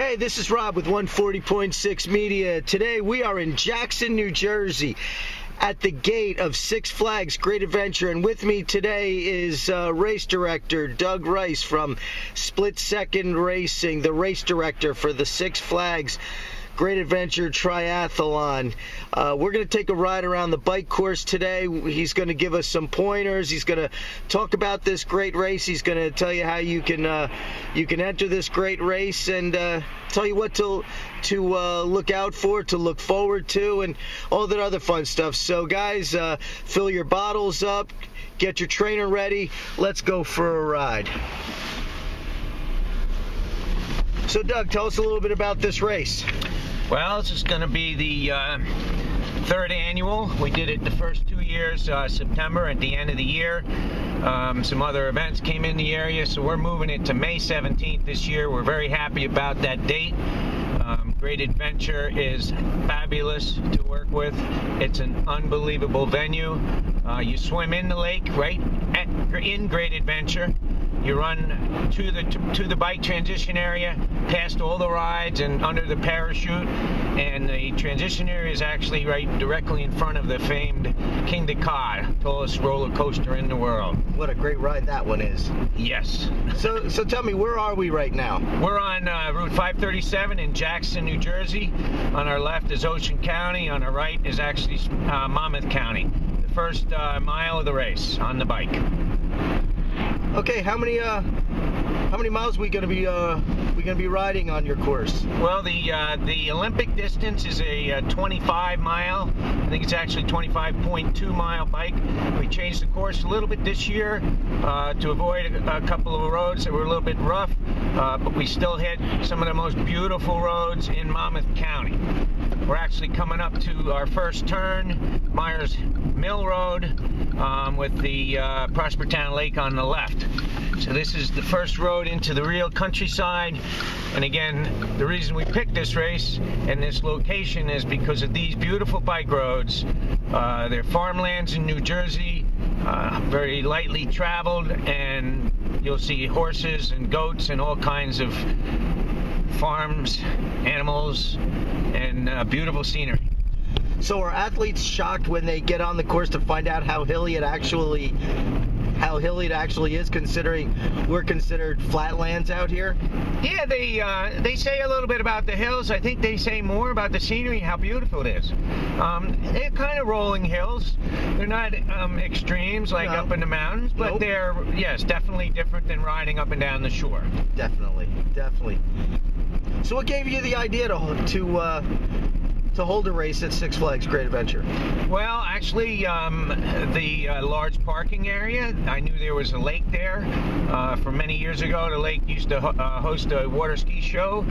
Hey, this is Rob with 140.6 Media. Today we are in Jackson, New Jersey at the gate of Six Flags Great Adventure, and with me today is race director Doug Rice from Split Second Racing, the race director for the Six Flags Great Adventure Triathlon. We're going to take a ride around the bike course today. He's going to give us some pointers. He's going to talk about this great race. He's going to tell you how you can enter this great race, and tell you what to look out for, to look forward to, and all that other fun stuff. So guys, fill your bottles up, get your trainer ready. Let's go for a ride. So Doug, tell us a little bit about this race. Well, this is going to be the third annual. We did it the first 2 years, September at the end of the year. Some other events came in the area, so we're moving it to May 17th this year. We're very happy about that date. Great Adventure is fabulous to work with. It's an unbelievable venue. You swim in the lake, right in Great Adventure. You run to the bike transition area, past all the rides and under the parachute, and the transition area is actually right directly in front of the famed King de Cod, tallest roller coaster in the world. What a great ride that one is. Yes. So tell me, where are we right now? We're on Route 537 in Jackson, New Jersey. On our left is Ocean County. On our right is actually Monmouth County. The first mile of the race on the bike. Okay, how many miles are we going to be riding on your course? Well, the Olympic distance is a 25 mile. I think it's actually 25.2 mile bike. We changed the course a little bit this year to avoid a couple of roads that were a little bit rough, but we still hit some of the most beautiful roads in Monmouth County. We're actually coming up to our first turn, Myers Mill Road, with the Prospertown Lake on the left. So this is the first road into the real countryside. And again, the reason we picked this race and this location is because of these beautiful bike roads. They're farmlands in New Jersey, very lightly traveled, and you'll see horses and goats and all kinds of farms, animals, and beautiful scenery. So are athletes shocked when they get on the course to find out how hilly it actually is, considering we're considered flatlands out here? Yeah, they say a little bit about the hills. I think they say more about the scenery, how beautiful it is. They're kind of rolling hills. They're not extrees like up in the mountains, but they're, yes, definitely different than riding up and down the shore. Definitely. So what gave you the idea to hold a race at Six Flags Great Adventure? Well, actually, the large parking area, I knew there was a lake there. From many years ago, the lake used to host a water ski show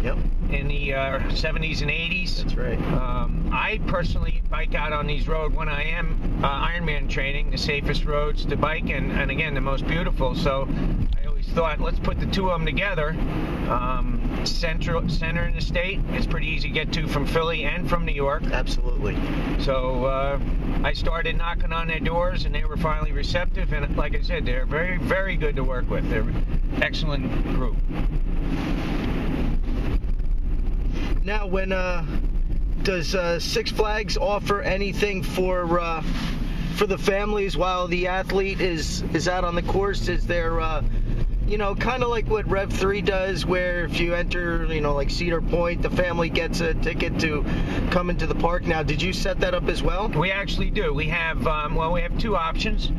in the 70s and 80s. That's right. I personally bike out on these roads when I am Ironman training, the safest roads to bike, and again, the most beautiful. So I always thought, let's put the two of them together. Center in the state, it's pretty easy to get to from Philly and from New York. Absolutely. So I started knocking on their doors, and they were finally receptive, and like I said, they're very, very good to work with. They're an excellent group. Now, when does Six Flags offer anything for the families while the athlete is out on the course? Is there kind of like what Rev 3 does, where if you enter, like Cedar Point, the family gets a ticket to come into the park. Now, did you set that up as well? We actually do. We have, we have two options.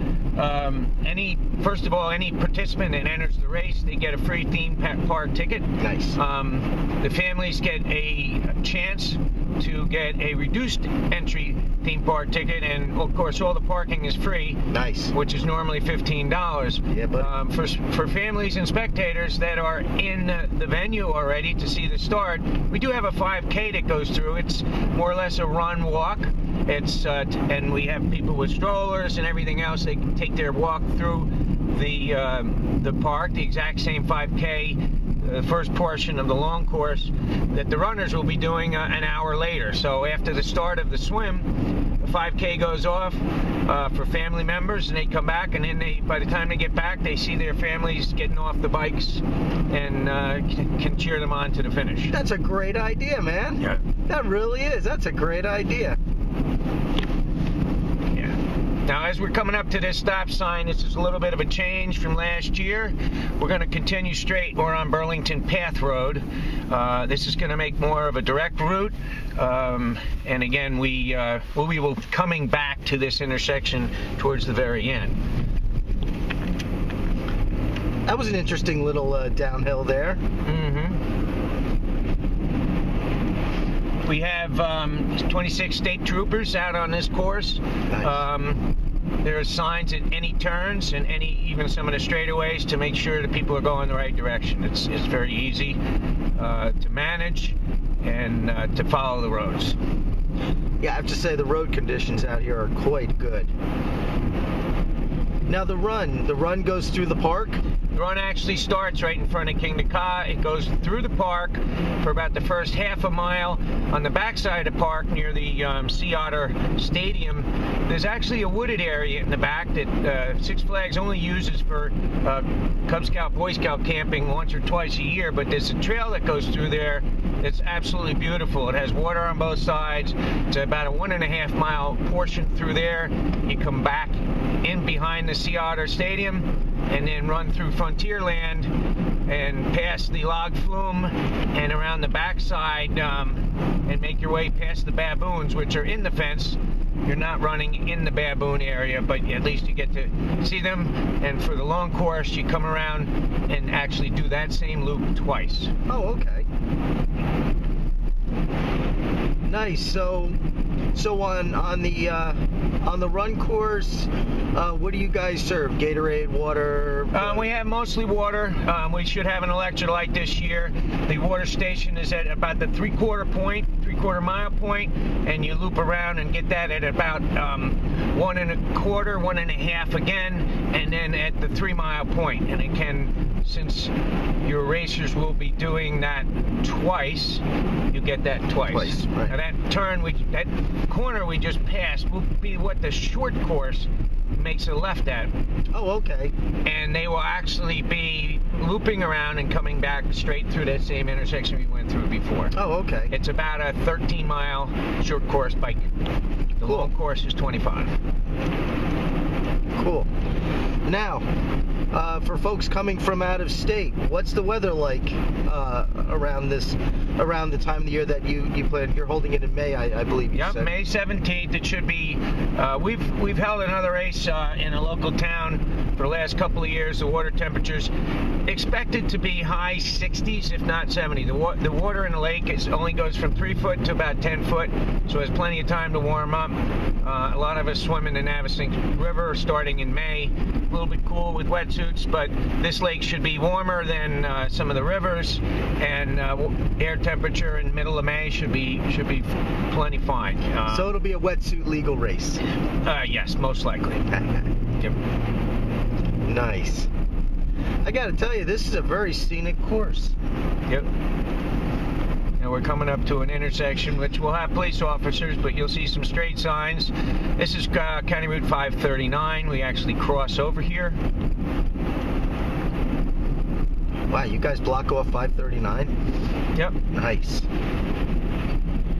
First of all, any participant that enters the race, they get a free theme park ticket. Nice. The families get a chance to get a reduced entry theme park ticket, and of course all the parking is free. Nice. Which is normally $15. Yeah, but for families and spectators that are in the venue already to see the start, we do have a 5K that goes through. It's more or less a run walk. It's and we have people with strollers and everything else. They can take their walk through the park, the exact same 5K the first portion of the long course that the runners will be doing an hour later. So after the start of the swim, the 5K goes off for family members, and they come back, and then by the time they get back, they see their families getting off the bikes and can cheer them on to the finish. That's a great idea, man. Yeah. That really is. That's a great idea. Now, as we're coming up to this stop sign, this is a little bit of a change from last year. We're going to continue straight. We're on Burlington Path Road. This is going to make more of a direct route. And again, we will be coming back to this intersection towards the very end. That was an interesting little downhill there. We have 26 state troopers out on this course. Nice. There are signs at any turns and even some of the straightaways to make sure that people are going the right direction. It's very easy to manage and to follow the roads. Yeah, I have to say the road conditions out here are quite good. Now the run goes through the park? The run actually starts right in front of King Ka. It goes through the park for about the first half a mile. On the backside of the park near the Sea Otter Stadium, there's actually a wooded area in the back that Six Flags only uses for Cub Scout, Boy Scout camping once or twice a year, but there's a trail that goes through there. It's absolutely beautiful. It has water on both sides. It's about a 1.5 mile portion through there. You come back in behind the Sea Otter Stadium and then run through Frontierland and past the log flume and around the backside and make your way past the baboons, which are in the fence. You're not running in the baboon area, but at least you get to see them. And for the long course, you come around and actually do that same loop twice. Oh, okay. Nice. So on the run course, what do you guys serve? Gatorade, water? We have mostly water. We should have an electrolyte this year. The water station is at about the three-quarter mile point, and you loop around and get that at about 1.25, 1.5 again, and then at the 3 mile point. And it can, since your racers will be doing that twice, you get that twice. Right. Now that corner we just passed will be what the short course makes a left at. Oh, okay. And they will actually be looping around and coming back straight through that same intersection we went through before. Oh, okay. It's about a 13-mile short course bike. The Cool. long course is 25. Cool. Now, for folks coming from out of state, what's the weather like around the time of the year that you plan? You're holding it in May, I believe you Yep, said. May 17th. It should be. We've held another race in a local town for the last couple of years. The water temperatures expected to be high 60s, if not 70. The water in the lake only goes from 3 foot to about 10 foot, so there's plenty of time to warm up. A lot of us swim in the Navasink River starting in May. A little bit cool with wetsuits, but this lake should be warmer than some of the rivers, and air temperature in middle of May should be plenty fine. So it'll be a wetsuit legal race. Yes, most likely. Yep. Nice. I gotta tell you, this is a very scenic course. Yep. Now we're coming up to an intersection which will have police officers, but you'll see some straight signs. This is County Route 539. We actually cross over here. Wow, you guys block off 539? Yep. Nice.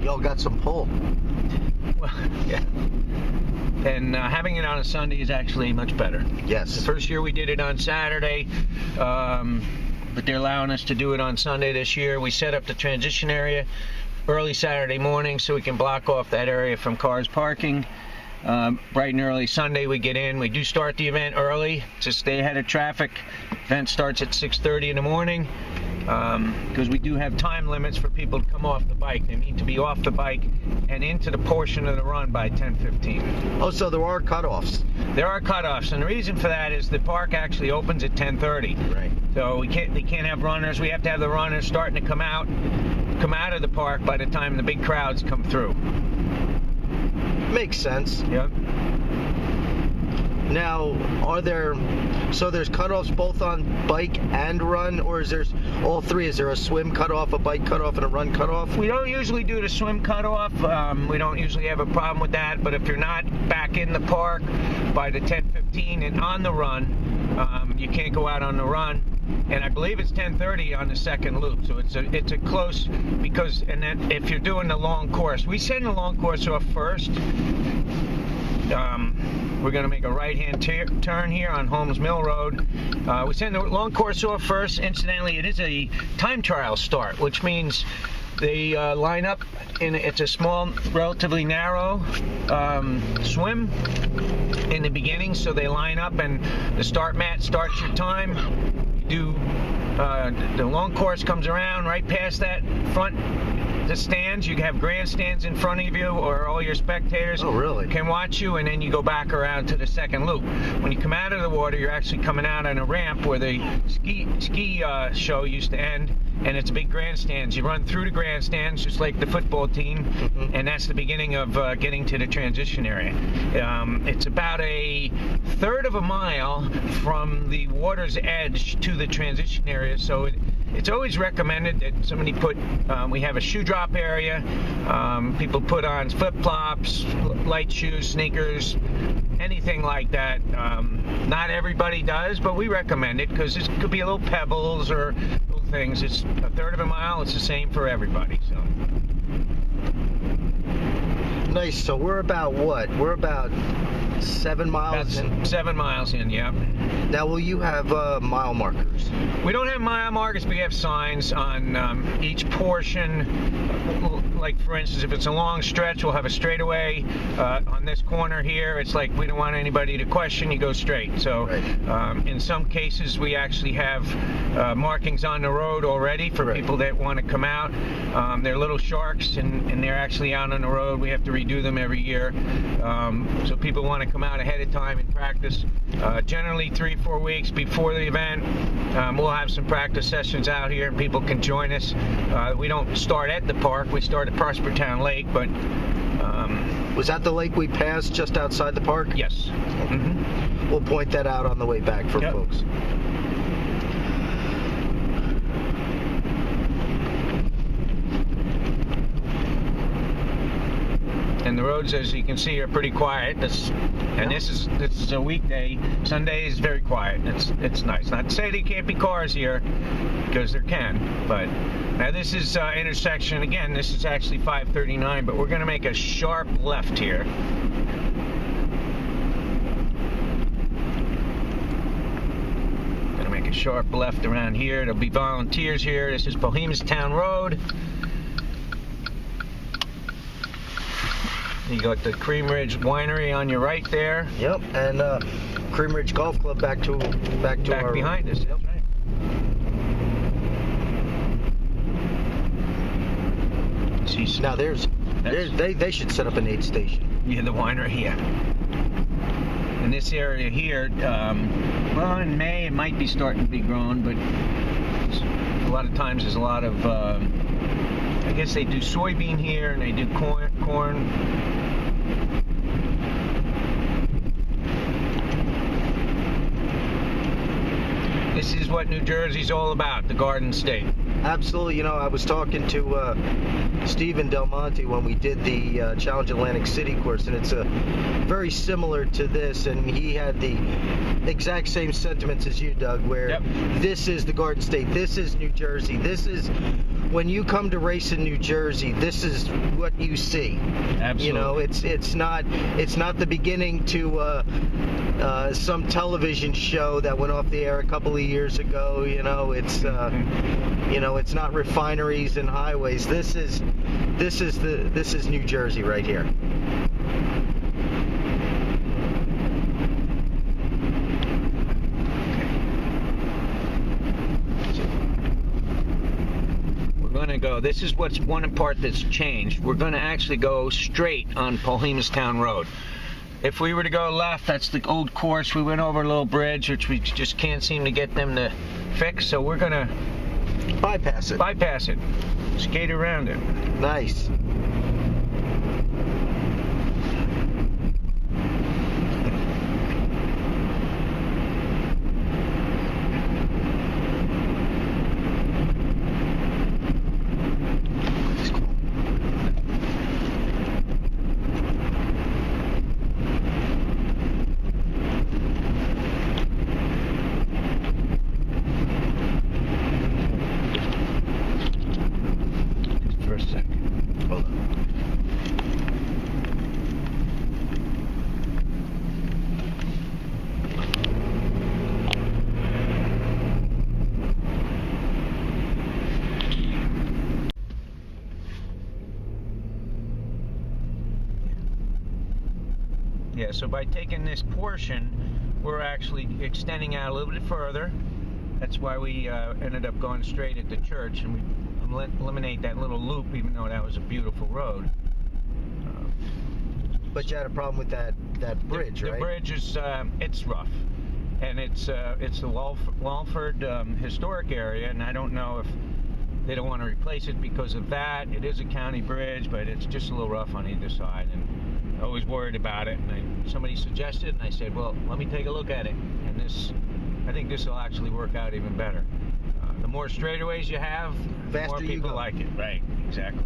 Y'all got some pull. Well, yeah. And having it on a Sunday is actually much better. Yes. The first year we did it on Saturday, but they're allowing us to do it on Sunday this year. We set up the transition area early Saturday morning so we can block off that area from cars parking. Bright and early Sunday we get in. We do start the event early to stay ahead of traffic. Event starts at 6:30 in the morning because we do have time limits for people to come off the bike. They need to be off the bike and into the portion of the run by 10:15. Oh, so there are cutoffs. There are cutoffs, and the reason for that is the park actually opens at 10:30. Right. So they can't have runners. We have to have the runners starting to come out of the park by the time the big crowds come through. Makes sense. Yep. Now, so there's cutoffs both on bike and run, or is there all three? Is there a swim cutoff, a bike cutoff, and a run cutoff? We don't usually do the swim cutoff. We don't usually have a problem with that, but if you're not back in the park by the 10:15 and on the run, you can't go out on the run. And I believe it's 10:30 on the second loop, so it's a close, because, and then if you're doing the long course, we send the long course off first. We're going to make a right-hand turn here on Holmes Mill Road. We send the long course off first. Incidentally, it is a time trial start, which means they line up it's a small, relatively narrow swim in the beginning, so they line up and the start mat starts your time. The long course comes around right past that front, the stands. You have grandstands in front of you, or all your spectators can watch you, and then you go back around to the second loop. When you come out of the water, you're actually coming out on a ramp where the ski show used to end, and it's big grandstands. You run through the grandstands just like the football team, and that's the beginning of getting to the transition area. It's about a third of a mile from the water's edge to the transition area, so it's always recommended that somebody we have a shoe drop area. People put on flip-flops, light shoes, sneakers, anything like that. Not everybody does, but we recommend it because it could be a little pebbles or little things. It's a third of a mile. It's the same for everybody. So. Nice. So we're about what? We're about 7 miles in? 7 miles in, yeah. Now, will you have mile markers? We don't have mile markers, but we have signs on each portion. Like, for instance, if it's a long stretch, we'll have a straightaway on this corner here. It's like we don't want anybody to question, you go straight. So in some cases, we actually have markings on the road already for people that want to come out. They're little sharks, and they're actually out on the road. We have to redo them every year. So people want to come out ahead of time and practice. Generally 3-4 weeks before the event, we'll have some practice sessions out here, and people can join us. We don't start at the park. We start at Prospertown Lake, but was that the lake we passed just outside the park? Yes. We'll point that out on the way back for folks. And the roads, as you can see, are pretty quiet. This is a weekday. Sunday is very quiet. It's nice. Not to say there can't be cars here, because there can. But now this is intersection. Again, this is actually 539, but we're going to make a sharp left here. Going to make a sharp left around here. There'll be volunteers here. This is Bohemstown Road. You got the Cream Ridge Winery on your right there. Yep, and Cream Ridge Golf Club back behind us. Yep. Right. Now they should set up an aid station. Yeah, the winery. Yeah. In this area here, well, in May it might be starting to be grown, but a lot of times there's a lot of. I guess they do soybean here, and they do corn. This is what New Jersey's all about, the Garden State. Absolutely. You know, I was talking to Stephen Del Monte when we did the Challenge Atlantic City course, and it's very similar to this, and he had the exact same sentiments as you, Doug, where this is the Garden State, this is New Jersey, this is, when you come to race in New Jersey, this is what you see. Absolutely. You know, it's not the beginning to some television show that went off the air a couple of years ago. You know, it's it's not refineries and highways. This is New Jersey right here. This is what's one part that's changed. We're going to actually go straight on Bohemstown Road. If we were to go left, that's the old course. We went over a little bridge, which we just can't seem to get them to fix, so we're going to bypass it. Skate around it. Nice. Yeah, so by taking this portion, we're actually extending out a little bit further. That's why we ended up going straight at the church, and we eliminate that little loop, even though that was a beautiful road. But you had a problem with that bridge, right? The bridge is it's rough, and it's the Walford historic area, and I don't know if they don't want to replace it because of that. It is a county bridge, but it's just a little rough on either side, and I was worried about it. And somebody suggested, and I said, well, let me take a look at it. And I think this will actually work out even better. The more straightaways you have, the more people like it. Right, exactly.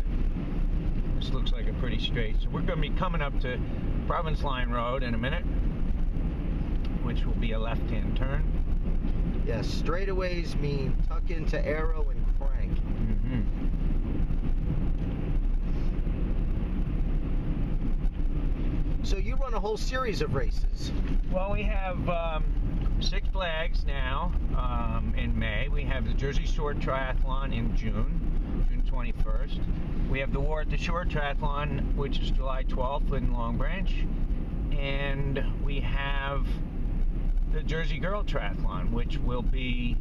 This looks like a pretty straight. So we're going to be coming up to Province Line Road in a minute, which will be a left-hand turn. Yes, straightaways mean tuck into arrow and crank. Mm-hmm. So you run a whole series of races. Well, we have Six Flags now in May. We have the Jersey Shore Triathlon in June 21st. We have the War at the Shore Triathlon, which is July 12th in Long Branch. And we have the Jersey Girl Triathlon, which will be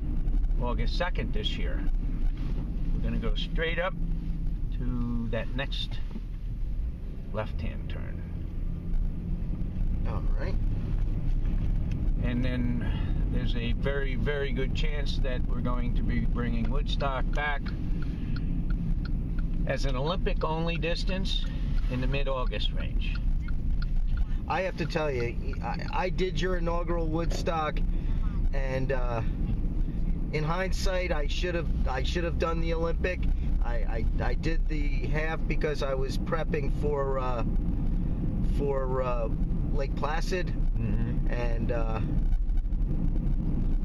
August 2nd this year. We're going to go straight up to that next left-hand turn. All right. And then there's a very, very good chance that we're going to be bringing Woodstock back as an Olympic-only distance in the mid-August range. I have to tell you, I did your inaugural Woodstock, and in hindsight, I should have done the Olympic. I did the half because I was prepping for Lake Placid, mm-hmm. and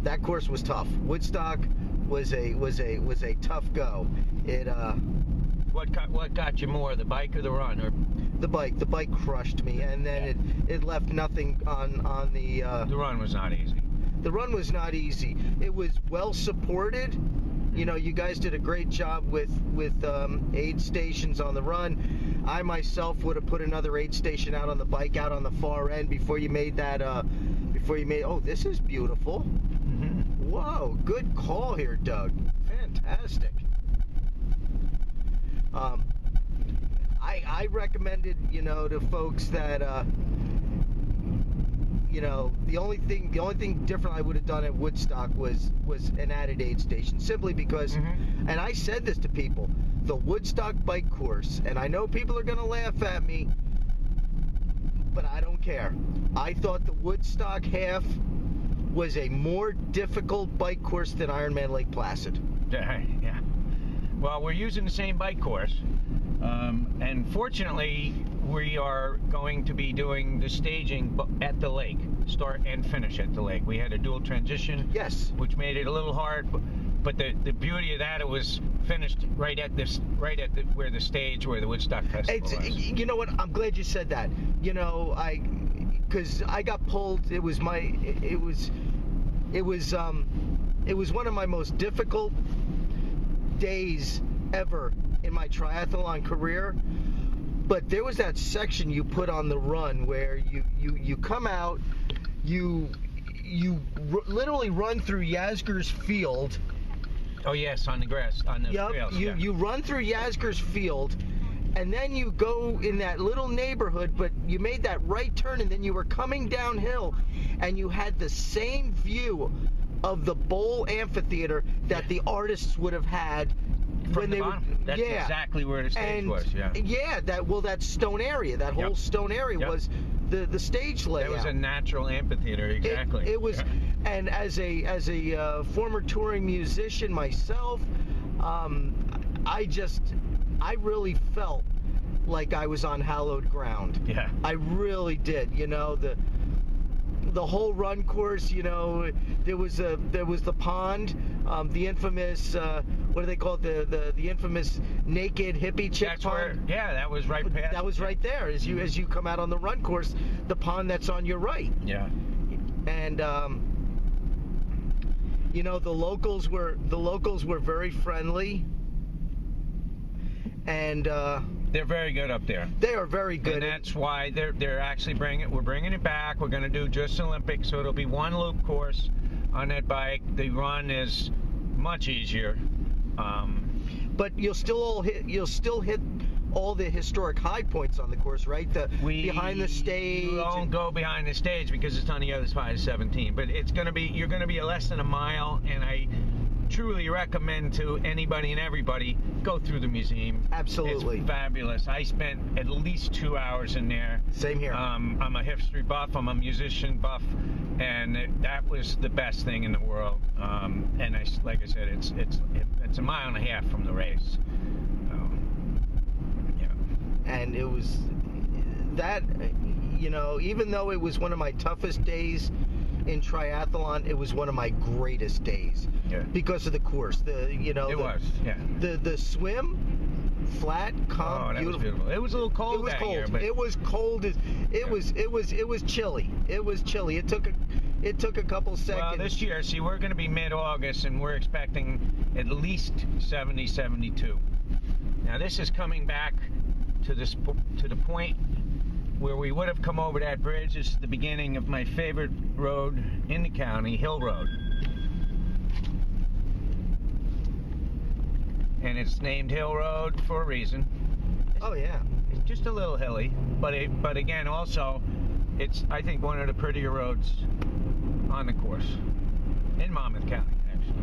that course was tough. Woodstock was a tough go. It What got you more, the bike or the run? Or the bike? The bike crushed me, and then it left nothing on the. The run was not easy. The run was not easy. It was well supported. You know, you guys did a great job with aid stations on the run. I myself would have put another aid station out on the bike, out on the far end before you made that. Oh, this is beautiful. Mm-hmm. Whoa, good call here, Doug. Fantastic. I recommended, to folks that, the only thing different I would have done at Woodstock was an added aid station, simply because, mm-hmm. and I said this to people, the Woodstock bike course, and I know people are going to laugh at me, but I don't care. I thought the Woodstock half was a more difficult bike course than Ironman Lake Placid. Yeah. Well, we're using the same bike course, and fortunately, we are going to be doing the staging at the lake, start and finish at the lake. We had a dual transition, yes, which made it a little hard, but the beauty of that, it was finished right at where the Woodstock Festival was. You know what? I'm glad you said that. Because I got pulled. It was one of my most difficult days ever in my triathlon career. But there was that section you put on the run where you come out, you literally run through Yasgur's Field. Oh yes, on the grass, on the trails. You run through Yasgur's Field, and then you go in that little neighborhood, but you made that right turn, and then you were coming downhill, and you had the same view of the Bowl Amphitheater that the artists would have had from when the bottom. That's exactly where the stage was. Yeah. That stone area, that whole stone area was the stage layout. It was a natural amphitheater, exactly. It was, and as a former touring musician myself, I really felt like I was on hallowed ground. Yeah. I really did. The whole run course, there was the pond, the infamous what do they call it, the infamous naked hippie chick pond. That was right past. That was right there as you come out on the run course, the pond that's on your right. Yeah. And the locals were very friendly, and They're very good up there. They are very good. And that's why they're actually we're bringing it back. We're going to do just Olympic, so it'll be one loop course on that bike. The run is much easier. But you'll still hit all the historic high points on the course, right? Behind the stage. You won't go behind the stage because it's on the other side of 17. But you're going to be less than a mile, and I truly recommend to anybody and everybody go through the museum. Absolutely. It's fabulous. I spent at least 2 hours in there. Same here. I'm a history buff. I'm a musician buff, and that was the best thing in the world. And like I said, it's a mile and a half from the race. Yeah. And it was that, even though it was one of my toughest days in triathlon, it was one of my greatest days. Yeah. Because of the course. It was. Yeah. The swim, flat, calm, beautiful. Was beautiful. It was a little cold. It was that cold. Year, but it was cold. It was chilly. It was chilly. It took a couple seconds. Well, this year, see, we're going to be mid-August, and we're expecting at least 70, 72. Now, this is coming back to the point where we would have come over that bridge. This is the beginning of my favorite road in the county, Hill Road. And it's named Hill Road for a reason. Oh, yeah. It's just a little hilly, but again, also, it's, I think, one of the prettier roads on the course in Monmouth County, actually.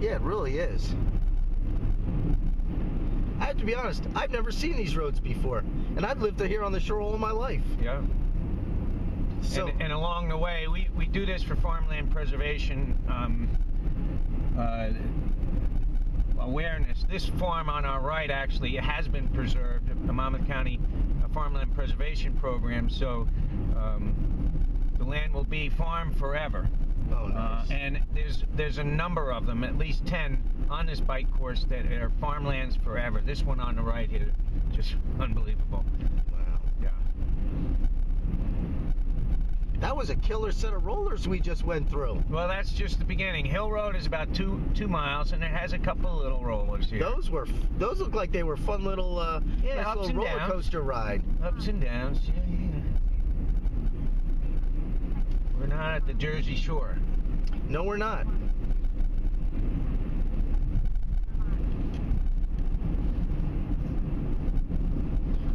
Yeah, it really is. I have to be honest, I've never seen these roads before, and I've lived here on the shore all my life. Yeah. So, and along the way, we do this for farmland preservation awareness. This farm on our right actually has been preserved, the Monmouth County Farmland Preservation Program, so the land will be farmed forever. Oh, nice. And there's a number of them, at least 10 on this bike course that are farmlands forever. This one on the right here, just unbelievable. Wow. Yeah. That was a killer set of rollers we just went through. Well, that's just the beginning. Hill Road is about two miles, and it has a couple of little rollers here. Those look like they were fun little nice little roller coaster ride. Ups and downs. Yeah. We're not at the Jersey Shore. No, we're not.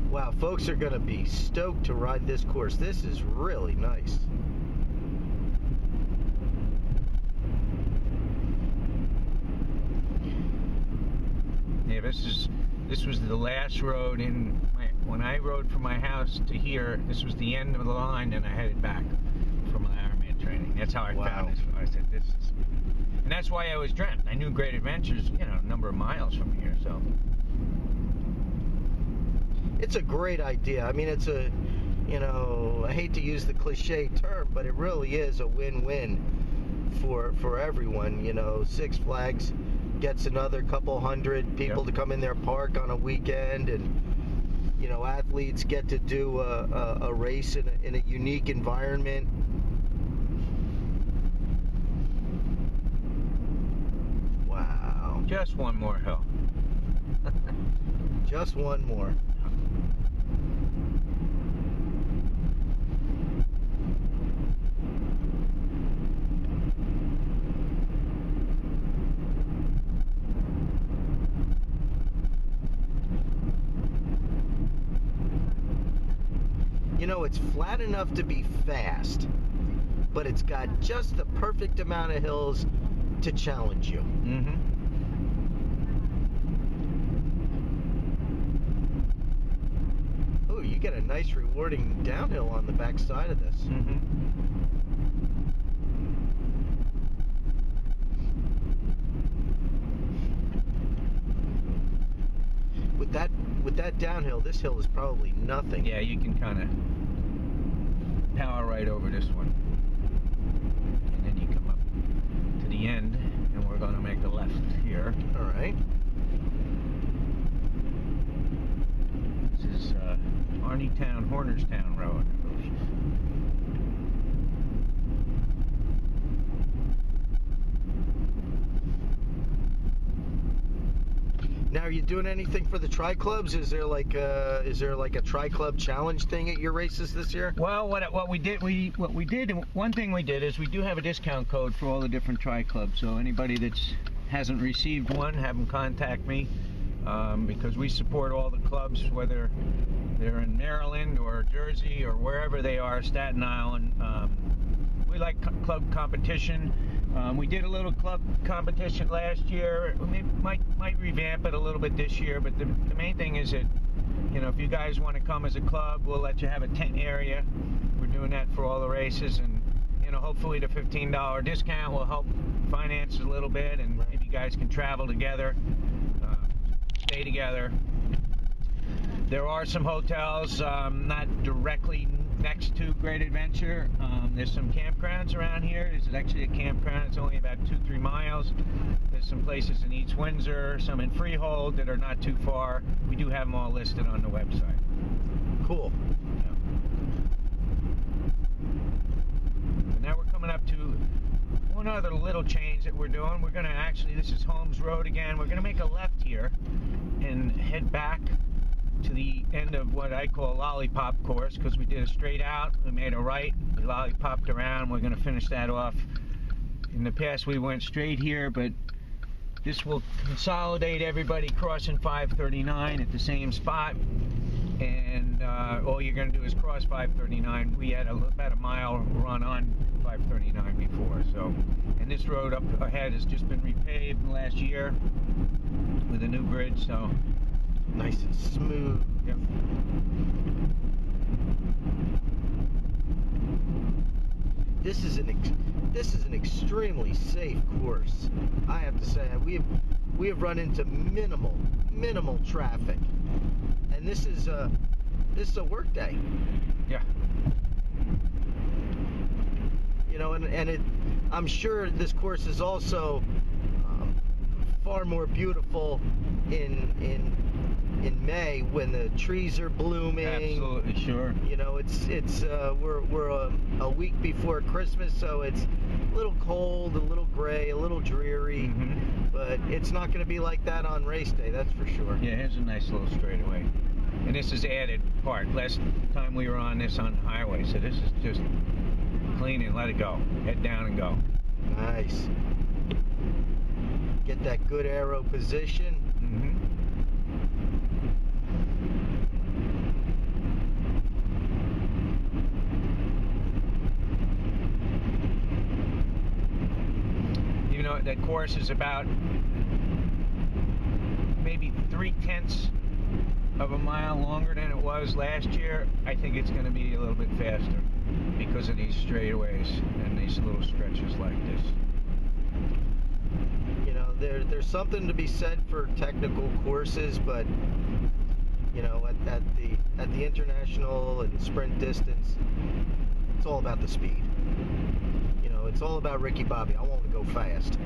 Wow, folks are going to be stoked to ride this course. This is really nice. Yeah, this was the last road when I rode from my house to here. This was the end of the line, and I headed back for my Ironman training. That's how I found this. I said this is, and that's why I was dreamt. I knew Great Adventures, a number of miles from here, so. It's a great idea. I mean, it's a, I hate to use the cliche term, but it really is a win-win for everyone. Six Flags gets another couple hundred people to come in their park on a weekend, and athletes get to do a race in a unique environment. Wow. Just one more hill. Just one more. It's flat enough to be fast, but it's got just the perfect amount of hills to challenge you. Mm-hmm. Oh, you get a nice rewarding downhill on the back side of this. Mm-hmm. With that downhill, this hill is probably nothing. Yeah, you can kind of power right over this one, and then you come up to the end, and we're going to make a left here. All right. This is Arneytown, Hornerstown Road. Now, are you doing anything for the tri clubs? Is there like a tri club challenge thing at your races this year? Well, what we did, one thing we did is we do have a discount code for all the different tri clubs. So anybody that hasn't received one, have them contact me, because we support all the clubs, whether they're in Maryland or Jersey or wherever they are, Staten Island. We like club competition. We did a little club competition last year. We might revamp it a little bit this year, but the main thing is that, you know, if you guys want to come as a club, we'll let you have a tent area. We're doing that for all the races, and, you know, hopefully the $15 discount will help finance a little bit, and maybe you guys can travel together, stay together. There are some hotels not directly next to Great Adventure. There's some campgrounds around here. This is actually a campground. It's only about 2-3 miles. There's some places in East Windsor, some in Freehold that are not too far. We do have them all listed on the website. Cool. Yeah. And now we're coming up to one other little change that we're doing. We're going to actually, this is Holmes Road again. We're going to make a left here and head back to the end of what I call lollipop course, because we did a straight out, we made a right, we lollipopped around. We're going to finish that off. In the past we went straight here, but this will consolidate everybody crossing 539 at the same spot, and all you're going to do is cross 539. We had about a mile run on 539 before, so, and this road up ahead has just been repaved last year with a new bridge, so nice and smooth. Yep. This is an extremely safe course. I have to say, we have run into minimal traffic, and this is a work day. Yeah. You know, and I'm sure this course is also far more beautiful in May when the trees are blooming. Absolutely, sure. You know, we're a week before Christmas, so it's a little cold, a little gray, a little dreary, but it's not going to be like that on race day, that's for sure. Yeah, here's a nice little straightaway. And this is added part. Last time we were on this on the highway, so this is just clean and let it go. Head down and go. Nice. Get that good aero position. You know, that course is about maybe 3/10 of a mile longer than it was last year. I think it's going to be a little bit faster because of these straightaways and these little stretches like this. You know, there's something to be said for technical courses, but you know, at the international and sprint distance, it's all about the speed. You know, it's all about Ricky Bobby. I want to go fast.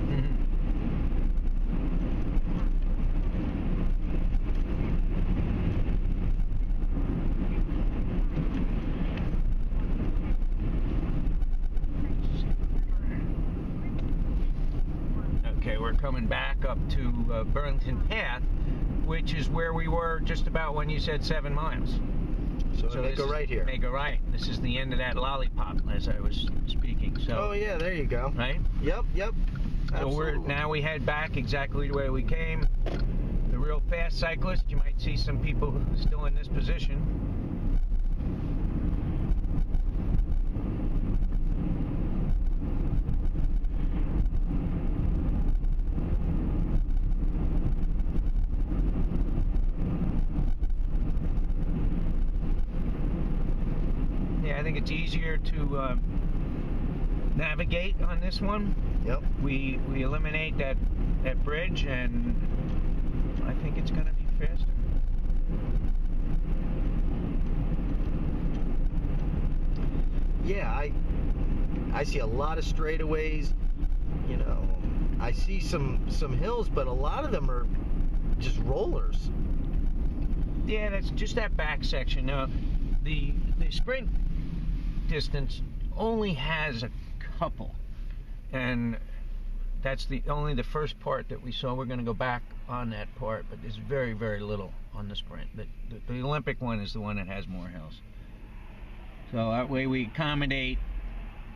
Okay, we're coming back up to Burlington Path, which is where we were just about when you said 7 miles. So make a right here. Make a right. This is the end of that lollipop, as I was speaking. So. Oh yeah, there you go. Right. Yep. So now we head back exactly the way we came. The real fast cyclist, you might see some people still in this position. Yeah, I think it's easier to navigate on this one. Yep. We eliminate that bridge, and I think it's going to be faster. Yeah, I see a lot of straightaways. You know, I see some hills, but a lot of them are just rollers. Yeah, that's just that back section. Now, the sprint distance only has a couple, and That's only the first part that we saw. We're going to go back on that part, but there's very, very little on the sprint. The Olympic one is the one that has more hills. So that way we accommodate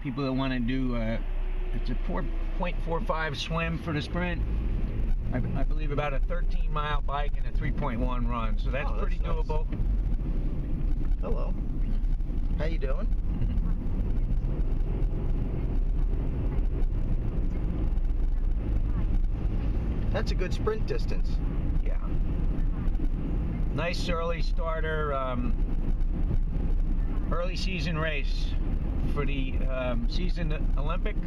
people that want to do, it's a 4.45 swim for the sprint. I believe about a 13-mile bike and a 3.1 run. So that's pretty doable. Nice. Hello. How you doing? That's a good sprint distance. Yeah. Nice early starter, early season race for the season Olympic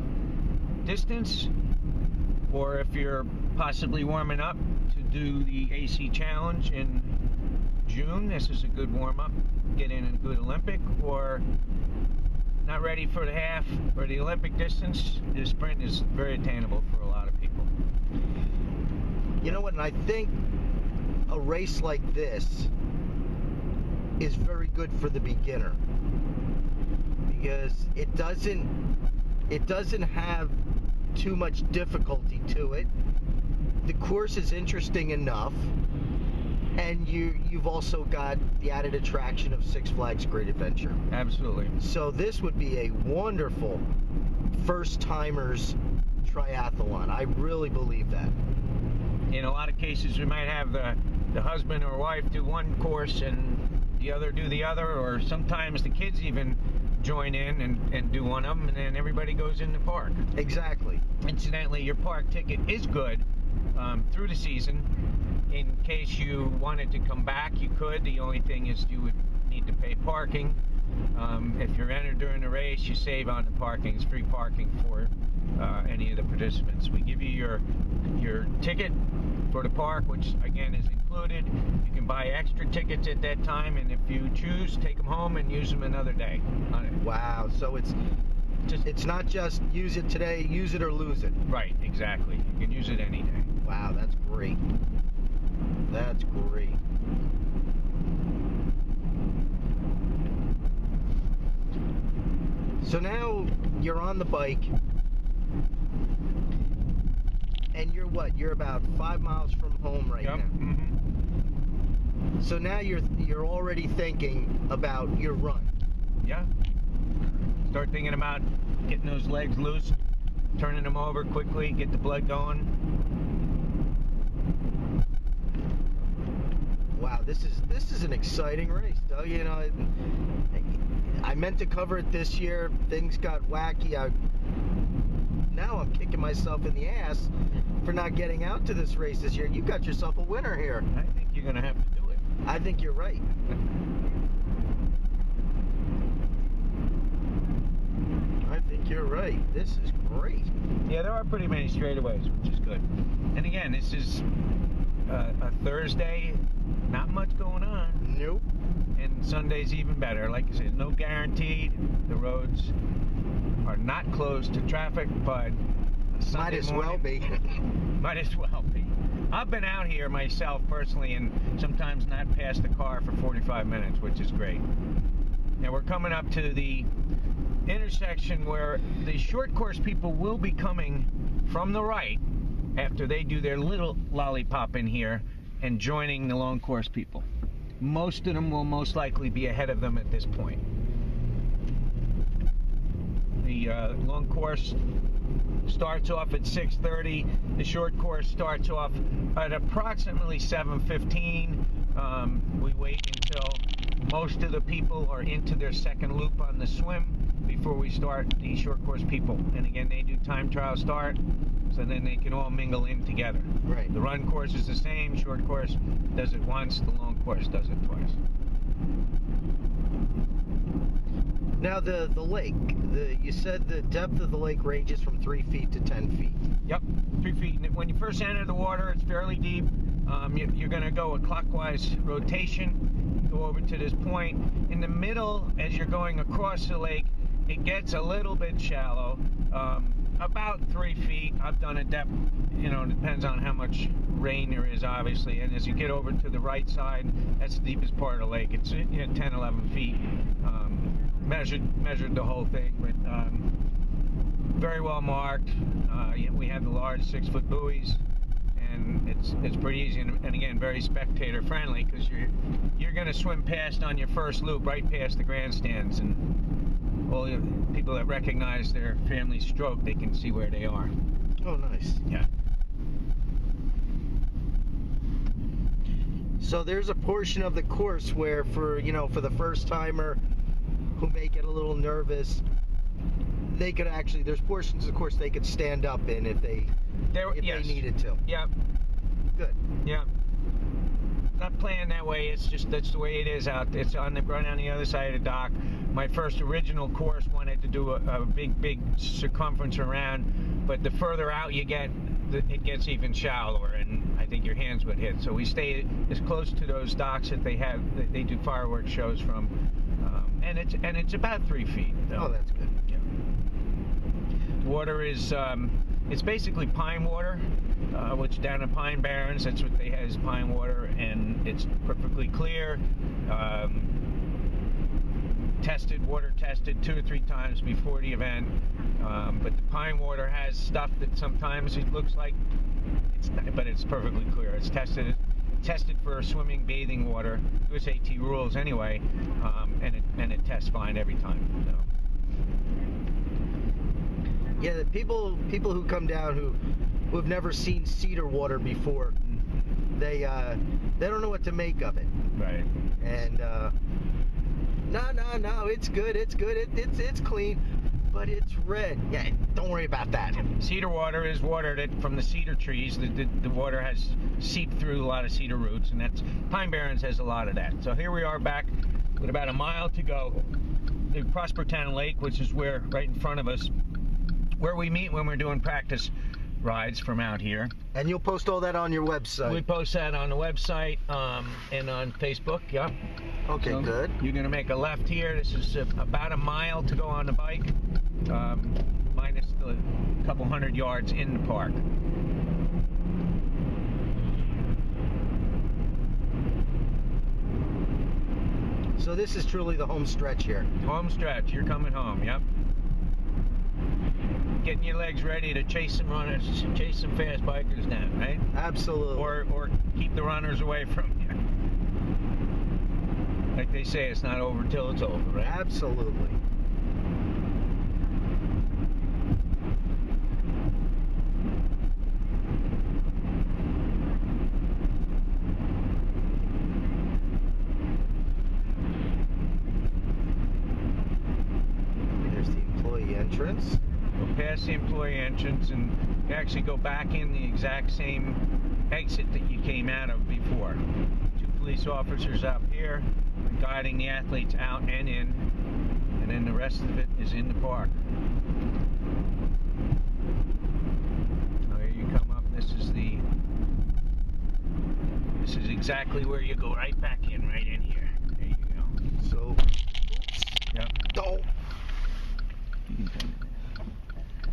distance, or if you're possibly warming up to do the AC Challenge in June, this is a good warm-up. Get in a good Olympic, or not ready for the half or the Olympic distance, the sprint is very attainable for a lot of people. You know what, and I think a race like this is very good for the beginner, because it doesn't have too much difficulty to it. The course is interesting enough, and you've also got the added attraction of Six Flags Great Adventure. Absolutely. So this would be a wonderful first-timers triathlon. I really believe that. In a lot of cases, we might have the husband or wife do one course and the other do the other, or sometimes the kids even join in and do one of them, and then everybody goes in the park. Exactly. Incidentally, your park ticket is good through the season. In case you wanted to come back, you could. The only thing is you would need to pay parking. If you're entered during the race, you save on the parking. It's free parking for any of the participants. We give you your ticket for the park, which again is included. You can buy extra tickets at that time, and if you choose, take them home and use them another day on it. Wow, so it's not just use it today, use it or lose it. Right, exactly. You can use it any day. Wow, that's great. That's great. So now you're on the bike, and you're what? You're about 5 miles from home right now. Mm-hmm. So now you're already thinking about your run. Yeah. Start thinking about getting those legs loose, turning them over quickly, get the blood going. Wow, this is an exciting race, though. You know, I meant to cover it this year. Things got wacky. Now I'm kicking myself in the ass for not getting out to this race this year. You got yourself a winner here. I think you're going to have to do it. I think you're right. I think you're right. This is great. Yeah, there are pretty many straightaways, which is good. And again, this is a Thursday, not much going on. Nope. And Sunday's even better. Like I said, no guaranteed. The roads are not closed to traffic, but might as well be. Might as well be. I've been out here myself personally, and sometimes not past the car for 45 minutes, which is great. Now we're coming up to the intersection where the short course people will be coming from the right after they do their little lollipop in here and joining the long course people. Most of them will most likely be ahead of them at this point. The long course starts off at 6:30. The short course starts off at approximately 7:15. We wait until most of the people are into their second loop on the swim before we start the short course people. And again, they do time trial start, so then they can all mingle in together. Right. The run course is the same. Short course does it once. The long course does it twice. Now the lake, you said the depth of the lake ranges from 3 feet to 10 feet. Yep, 3 feet. When you first enter the water, it's fairly deep. You're going to go a clockwise rotation, go over to this point. In the middle, as you're going across the lake, it gets a little bit shallow, about 3 feet. I've done a depth, it depends on how much rain there is, obviously. And as you get over to the right side, that's the deepest part of the lake. It's 10, 11 feet. Measured the whole thing, but very well marked. We have the large 6-foot buoys, and it's pretty easy, and again, very spectator friendly, because you're going to swim past on your first loop, right past the grandstands, and all the people that recognize their family's stroke, they can see where they are. Oh, nice. Yeah. So there's a portion of the course where, for the first timer who may get a little nervous, they could actually, there's portions of the course they could stand up in if they needed to. Yeah. Good. Yeah. Not planned that way. It's just, that's the way it is out there. It's right on the other side of the dock. My first original course wanted to do a big circumference around, but the further out you get, it gets even shallower, and I think your hands would hit. So we stay as close to those docks that they do fireworks shows from, and it's about 3 feet. Though. Oh, that's good. Yeah. Water is it's basically pine water, which down in Pine Barrens, that's what they have, is pine water, and it's perfectly clear. Water tested 2 or 3 times before the event, but the pine water has stuff that sometimes it looks like it's not, but it's perfectly clear. It's tested for swimming, bathing water, USAT rules anyway, and it tests fine every time. So. Yeah, the people who come down who have never seen cedar water before, they don't know what to make of it. Right. And no, it's good. It's clean, but it's red. Yeah, don't worry about that. Cedar water is water that from the cedar trees. The water has seeped through a lot of cedar roots, and that's Pine Barrens has a lot of that. So here we are back with about a mile to go. The Prospertown Lake, which is where right in front of us, where we meet when we're doing practice rides from out here. And you'll post all that on your website. We post that on the website and on Facebook. Yep. Okay, so good. You're going to make a left here. This is about a mile to go on the bike, minus the couple hundred yards in the park. So this is truly the home stretch here. Home stretch. You're coming home. Yep. Getting your legs ready to chase some runners, chase some fast bikers down, right? Absolutely. Or keep the runners away from you. Like they say, it's not over till it's over, right? Absolutely. There's the employee entrance. Go past the employee entrance and you actually go back in the exact same exit that you came out of before. 2 police officers up here guiding the athletes out and in, and then the rest of it is in the park. So here you come up. This is exactly where you go, right back in, right in here. There you go. So, oops. Yep. Don't.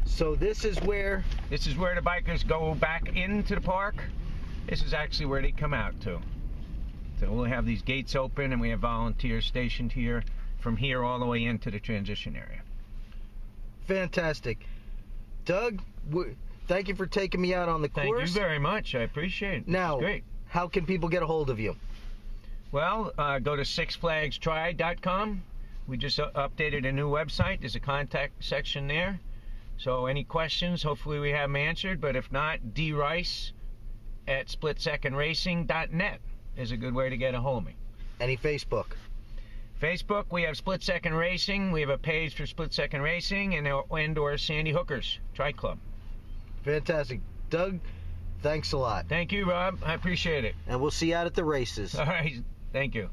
So this is where the bikers go back into the park. This is actually where they come out to. So we'll have these gates open, and we have volunteers stationed here from here all the way into the transition area. Fantastic. Doug, thank you for taking me out on the course. Thank you very much. I appreciate it. Now, great. How can people get a hold of you? Well, go to sixflagstri.com. We just updated a new website. There's a contact section there. So any questions, hopefully we have them answered. But if not, drice@splitsecondracing.net is a good way to get a hold of me. Any Facebook? Facebook, we have Split Second Racing. We have a page for Split Second Racing and or Sandy Hookers Tri Club. Fantastic. Doug, thanks a lot. Thank you, Rob. I appreciate it. And we'll see you out at the races. All right. Thank you.